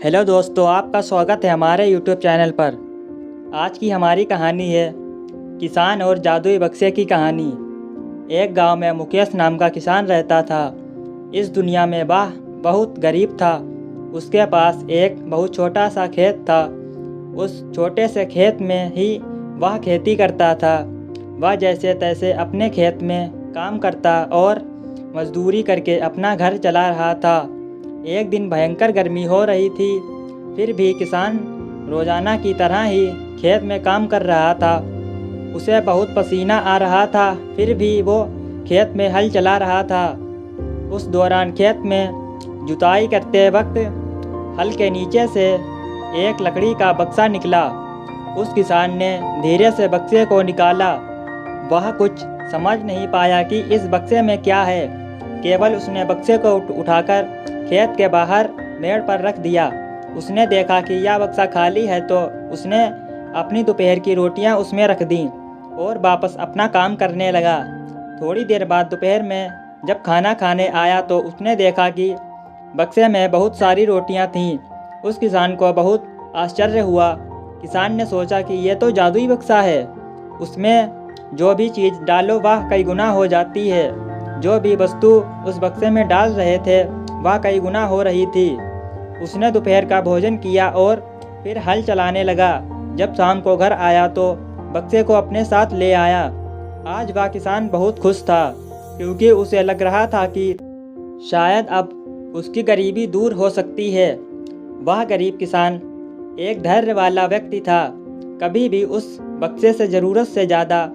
Hello दोस्तों, आपका स्वागत है हमारे यूट्यूब चैनल पर। आज की हमारी कहानी है किसान और जादुई बक्से की कहानी। एक गांव में मुकेश नाम का किसान रहता था। इस दुनिया में वह बहुत गरीब था। उसके पास एक बहुत छोटा सा खेत था। उस छोटे से खेत में ही वह खेती करता था। वह जैसे तैसे अपने खेत में काम करता और मजदूरी करके अपना घर चला रहा था। एक दिन भयंकर गर्मी हो रही थी, फिर भी किसान रोजाना की तरह ही खेत में काम कर रहा था। उसे बहुत पसीना आ रहा था, फिर भी वो खेत में हल चला रहा था। उस दौरान खेत में जुताई करते वक्त हल के नीचे से एक लकड़ी का बक्सा निकला। उस किसान ने धीरे से बक्से को निकाला। वह कुछ समझ नहीं पाया कि इस बक्से में क्या है। केवल उसने बक्से को उठाकर खेत के बाहर मेड़ पर रख दिया। उसने देखा कि यह बक्सा खाली है, तो उसने अपनी दोपहर की रोटियां उसमें रख दी और वापस अपना काम करने लगा। थोड़ी देर बाद दोपहर में जब खाना खाने आया तो उसने देखा कि बक्से में बहुत सारी रोटियां थीं। उस किसान को बहुत आश्चर्य हुआ। किसान ने सोचा कि यह तो जादुई बक्सा है। उसमें जो भी चीज़ डालो वह कई गुना हो जाती है। जो भी वस्तु उस बक्से में डाल रहे थे वह कई गुना हो रही थी। उसने दोपहर का भोजन किया और फिर हल चलाने लगा। जब शाम को घर आया तो बक्से को अपने साथ ले आया। आज वह किसान बहुत खुश था, क्योंकि उसे लग रहा था कि शायद अब उसकी गरीबी दूर हो सकती है। वह गरीब किसान एक धैर्य वाला व्यक्ति था। कभी भी उस बक्से से ज़रूरत से ज़्यादा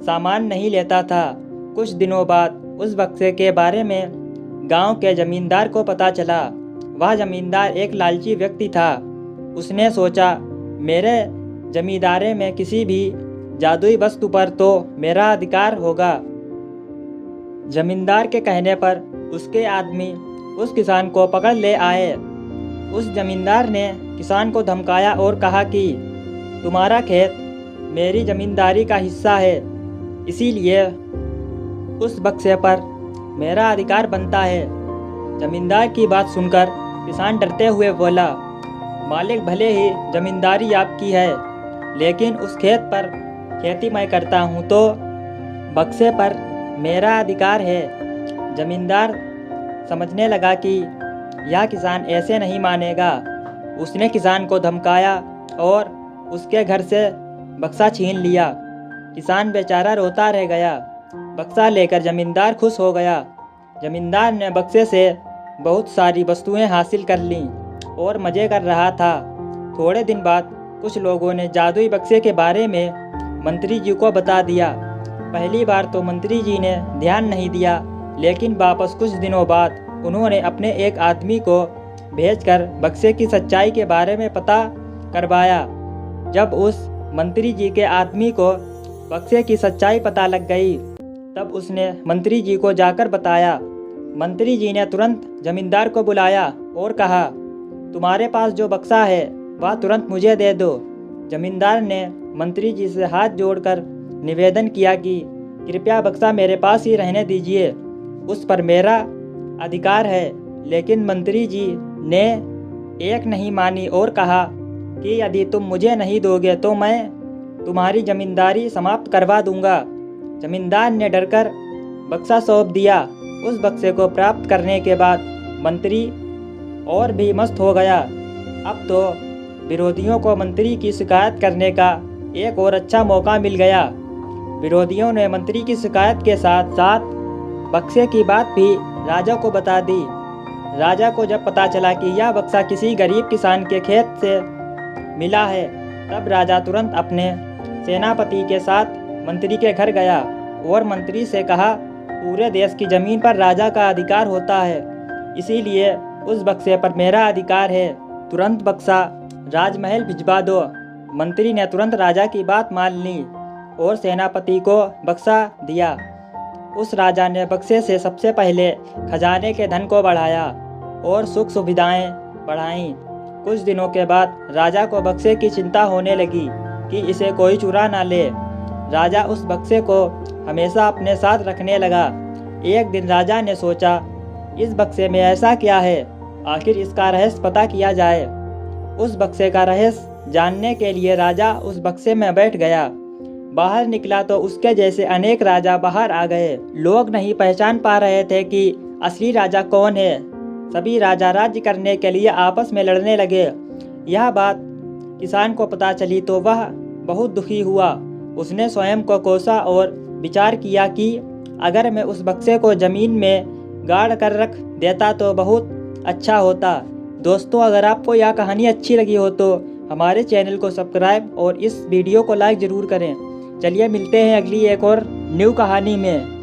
सामान नहीं लेता था। कुछ दिनों बाद उस बक्से के बारे में गांव के जमींदार को पता चला। वह जमींदार एक लालची व्यक्ति था। उसने सोचा, मेरे जमींदारे में किसी भी जादुई वस्तु पर तो मेरा अधिकार होगा। जमींदार के कहने पर उसके आदमी उस किसान को पकड़ ले आए। उस जमींदार ने किसान को धमकाया और कहा कि तुम्हारा खेत मेरी जमींदारी का हिस्सा है, इसीलिए उस बक्से पर मेरा अधिकार बनता है। जमींदार की बात सुनकर किसान डरते हुए बोला, मालिक, भले ही जमींदारी आपकी है, लेकिन उस खेत पर खेती मैं करता हूँ, तो बक्से पर मेरा अधिकार है। जमींदार समझने लगा कि यह किसान ऐसे नहीं मानेगा। उसने किसान को धमकाया और उसके घर से बक्सा छीन लिया। किसान बेचारा रोता रह गया। बक्सा लेकर जमींदार खुश हो गया। जमींदार ने बक्से से बहुत सारी वस्तुएं हासिल कर लीं और मज़े कर रहा था। थोड़े दिन बाद कुछ लोगों ने जादुई बक्से के बारे में मंत्री जी को बता दिया। पहली बार तो मंत्री जी ने ध्यान नहीं दिया, लेकिन वापस कुछ दिनों बाद उन्होंने अपने एक आदमी को भेजकर बक्से की सच्चाई के बारे में पता करवाया। जब उस मंत्री जी के आदमी को बक्से की सच्चाई पता लग गई, तब उसने मंत्री जी को जाकर बताया। मंत्री जी ने तुरंत जमींदार को बुलाया और कहा, तुम्हारे पास जो बक्सा है वह तुरंत मुझे दे दो। जमींदार ने मंत्री जी से हाथ जोड़कर निवेदन किया कि कृपया बक्सा मेरे पास ही रहने दीजिए, उस पर मेरा अधिकार है। लेकिन मंत्री जी ने एक नहीं मानी और कहा कि यदि तुम मुझे नहीं दोगे तो मैं तुम्हारी जमींदारी समाप्त करवा दूंगा। जमींदार ने डरकर बक्सा सौंप दिया। उस बक्से को प्राप्त करने के बाद मंत्री और भी मस्त हो गया। अब तो विरोधियों को मंत्री की शिकायत करने का एक और अच्छा मौका मिल गया। विरोधियों ने मंत्री की शिकायत के साथ साथ बक्से की बात भी राजा को बता दी। राजा को जब पता चला कि यह बक्सा किसी गरीब किसान के खेत से मिला है, तब राजा तुरंत अपने सेनापति के साथ मंत्री के घर गया और मंत्री से कहा, पूरे देश की जमीन पर राजा का अधिकार होता है, इसीलिए उस बक्से पर मेरा अधिकार है। तुरंत बक्सा राजमहल भिजवा दो। मंत्री ने तुरंत राजा की बात मान ली और सेनापति को बक्सा दिया। उस राजा ने बक्से से सबसे पहले खजाने के धन को बढ़ाया और सुख सुविधाएं बढ़ाईं। कुछ दिनों के बाद राजा को बक्से की चिंता होने लगी कि इसे कोई चुरा ना ले। राजा उस बक्से को हमेशा अपने साथ रखने लगा। एक दिन राजा ने सोचा, इस बक्से में ऐसा क्या है, आखिर इसका रहस्य पता किया जाए। उस बक्से का रहस्य जानने के लिए राजा उस बक्से में बैठ गया। बाहर निकला तो उसके जैसे अनेक राजा बाहर आ गए। लोग नहीं पहचान पा रहे थे कि असली राजा कौन है। सभी राजा राज्य करने के लिए आपस में लड़ने लगे। यह बात किसान को पता चली तो वह बहुत दुखी हुआ। उसने स्वयं को कोसा और विचार किया कि अगर मैं उस बक्से को ज़मीन में गाड़ कर रख देता तो बहुत अच्छा होता। दोस्तों, अगर आपको यह कहानी अच्छी लगी हो तो हमारे चैनल को सब्सक्राइब और इस वीडियो को लाइक ज़रूर करें। चलिए मिलते हैं अगली एक और न्यू कहानी में।